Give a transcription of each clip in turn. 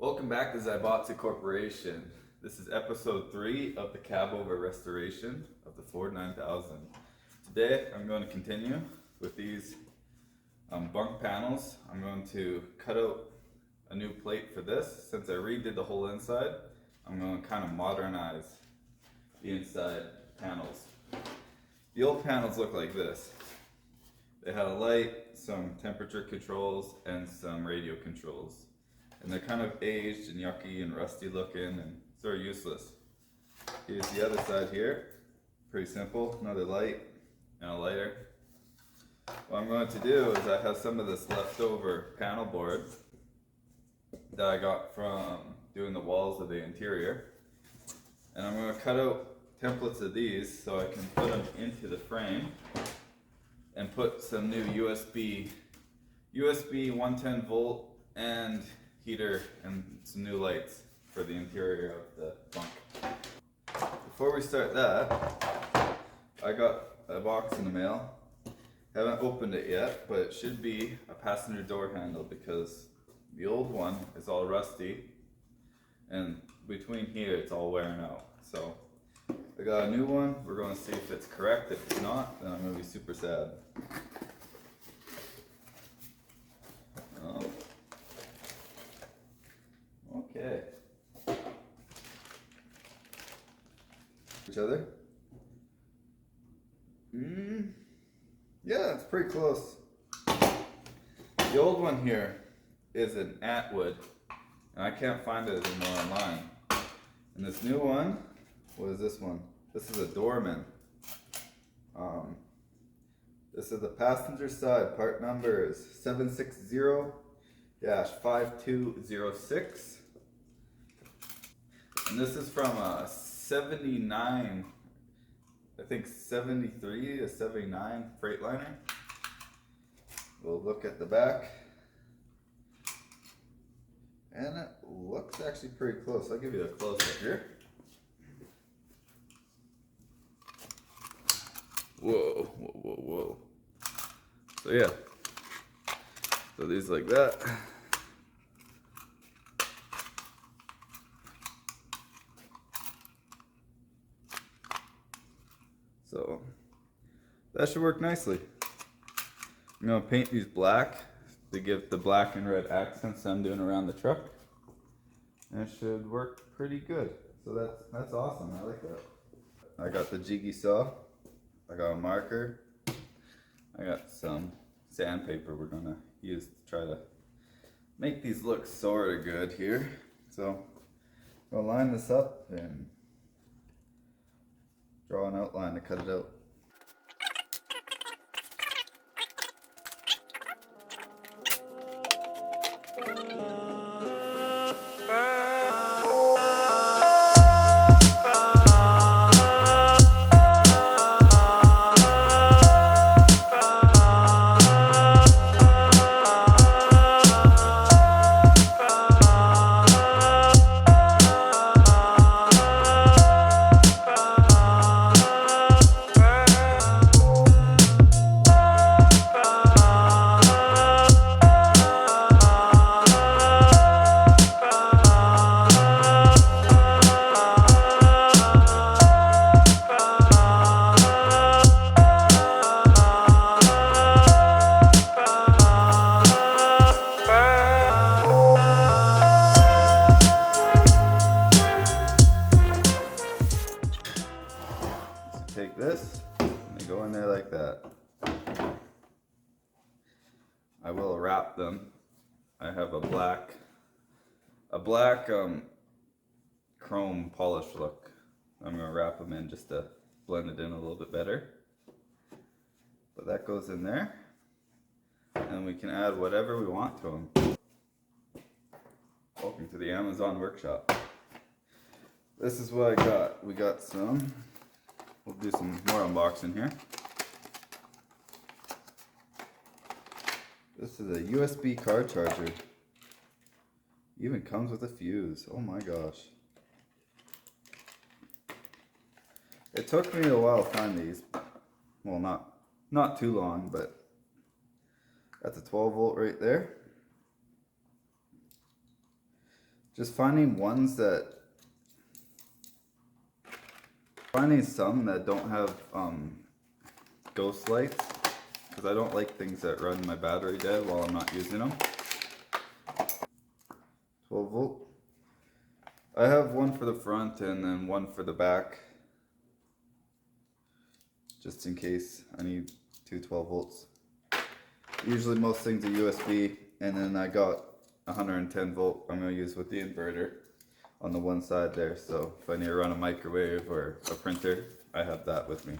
Welcome back to Zaibatsu Corporation. This is episode 3 of the cab over restoration of the Ford 9000. Today I'm going to continue with these bunk panels. I'm going to cut out a new plate for this. Since I redid the whole inside, I'm going to kind of modernize the inside panels. The old panels look like this. They had a light, some temperature controls, and some radio controls. And they're kind of aged and yucky and rusty looking and sort of useless. Here's the other side here. Pretty simple. Another light and a lighter. What I'm going to do is I have some of this leftover panel board that I got from doing the walls of the interior. And I'm going to cut out templates of these so I can put them into the frame and put some new USB 110 volt and heater and some new lights for the interior of the bunk. Before we start that, I got a box in the mail. Haven't opened it yet, but it should be a passenger door handle because the old one is all rusty and between here it's all wearing out. So I got a new one. We're going to see if it's correct. If it's not, then I'm going to be super sad. Okay. Each other? Yeah, it's pretty close. The old one here is an Atwood, and I can't find it anymore online. And this new one, what is this one? This is a Doorman. This is the passenger side. Part number is 760-5206. And this is from a 79, I think 73 to 79 Freightliner. We'll look at the back. And it looks actually pretty close. I'll give you a close-up here. Whoa, whoa, whoa, whoa. So yeah. So these like that. So that should work nicely. I'm gonna paint these black to give the black and red accents I'm doing around the truck. And it should work pretty good. So that's awesome. I like that. I got the jiggy saw. I got a marker. I got some sandpaper we're gonna use to try to make these look sort of good here. So I'll line this up and draw an outline to cut it out. Take this and they go in there like that. I will wrap them. I have a black chrome polish look. I'm gonna wrap them in just to blend it in a little bit better. But that goes in there, and we can add whatever we want to them. Welcome to the Amazon workshop. This is what I got. We got some. We'll do some more unboxing here. This is a USB car charger. Even comes with a fuse. Oh my gosh. It took me a while to find these. Well, not too long, but that's a 12 volt right there. just finding some that don't have ghost lights, because I don't like things that run my battery dead while I'm not using them. 12 volt. I have one for the front and then one for the back, just in case I need two 12 volts. Usually most things are USB, and then I got 110 volt I'm going to use with the inverter on the one side there, so if I need to run a microwave or a printer, I have that with me.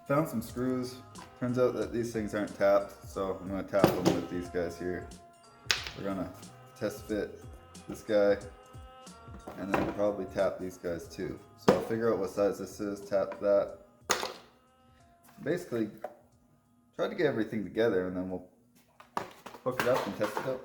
Found some screws. Turns out that these things aren't tapped, so I'm going to tap them with these guys here. We're going to test fit this guy, and then probably tap these guys too. So I'll figure out what size this is, tap that. Basically, try to get everything together, and then we'll hook it up and test it out.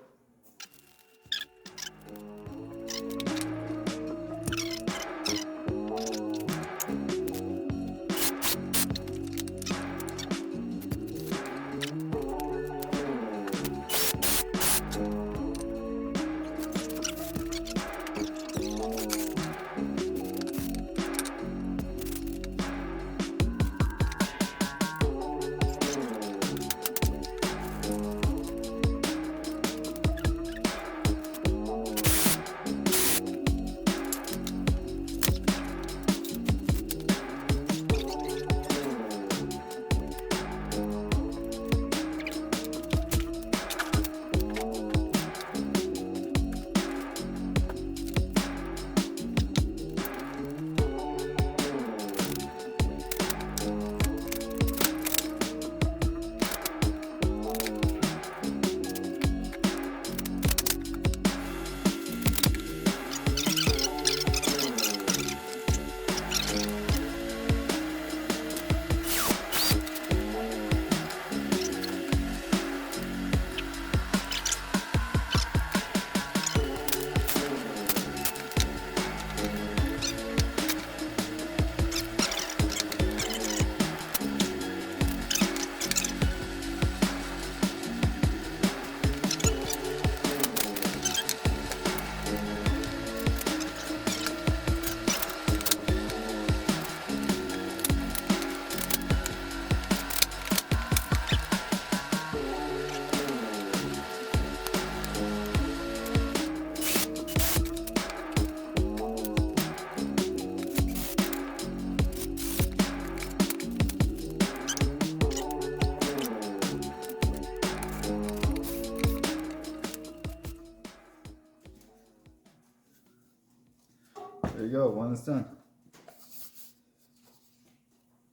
go, one is done.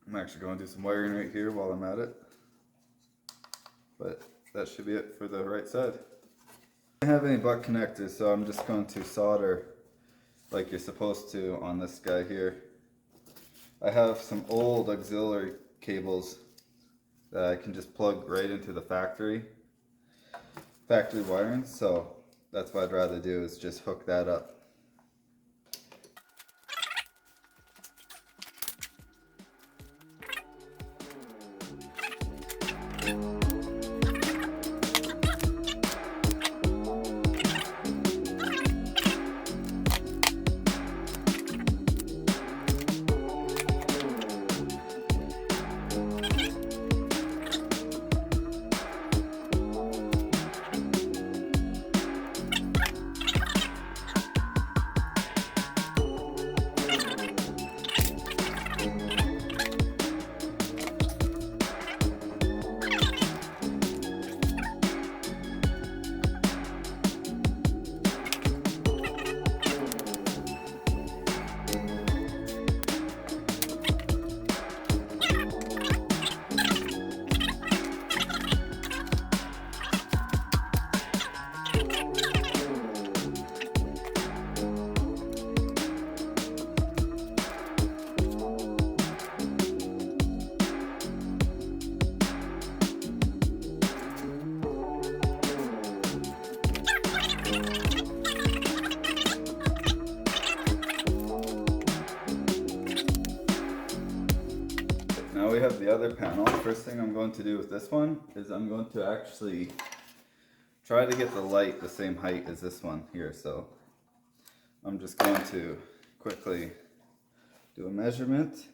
I'm actually going to do some wiring right here while I'm at it. But that should be it for the right side. I don't have any butt connectors, so I'm just going to solder like you're supposed to on this guy here. I have some old auxiliary cables that I can just plug right into the factory wiring, so that's what I'd rather do, is just hook that up. Now we have the other panel. First thing I'm going to do with this one is I'm going to actually try to get the light the same height as this one here. So I'm just going to quickly do a measurement.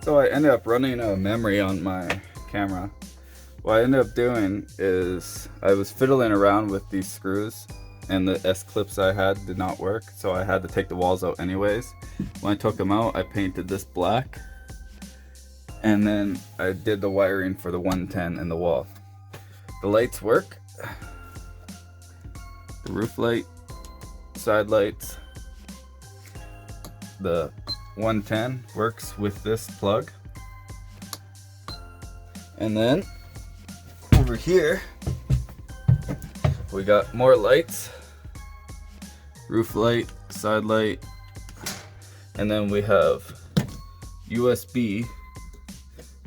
So I ended up running out of memory on my camera. What I ended up doing is I was fiddling around with these screws and the S-clips I had did not work, so I had to take the walls out anyways. When I took them out, I painted this black, and then I did the wiring for the 110 in the wall. The lights work. The roof light, side lights. The 110 works with this plug. And then over here we got more lights, roof light, side light, and then we have USB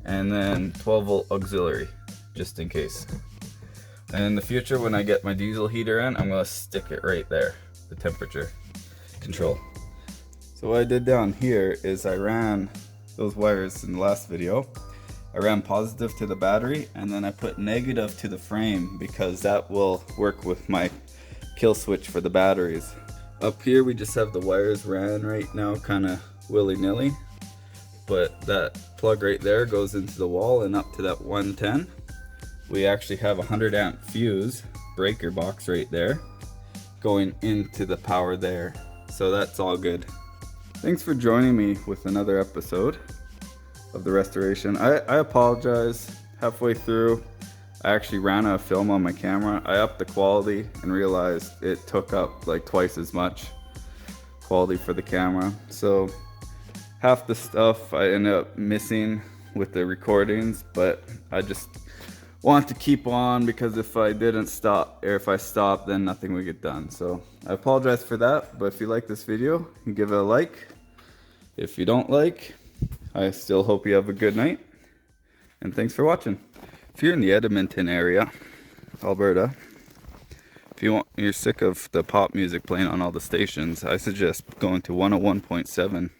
and then 12 volt auxiliary, just in case. And in the future, when I get my diesel heater in, I'm gonna stick it right there, the temperature control. So what I did down here is I ran those wires in the last video. I ran positive to the battery, and then I put negative to the frame because that will work with my kill switch for the batteries. Up here we just have the wires ran right now, kind of willy-nilly, but that plug right there goes into the wall and up to that 110. We actually have a 100 amp fuse breaker box right there going into the power there, so that's all good. Thanks for joining me with another episode of the restoration. I apologize. Halfway through, I actually ran out of film on my camera. I upped the quality and realized it took up like twice as much quality for the camera. So half the stuff I ended up missing with the recordings, but I just want to keep on because if I didn't stop, or if I stopped, then nothing would get done. So I apologize for that, but if you like this video, you give it a like. If you don't like, I still hope you have a good night, and thanks for watching. If you're in the Edmonton area, Alberta, if you're sick of the pop music playing on all the stations, I suggest going to 101.7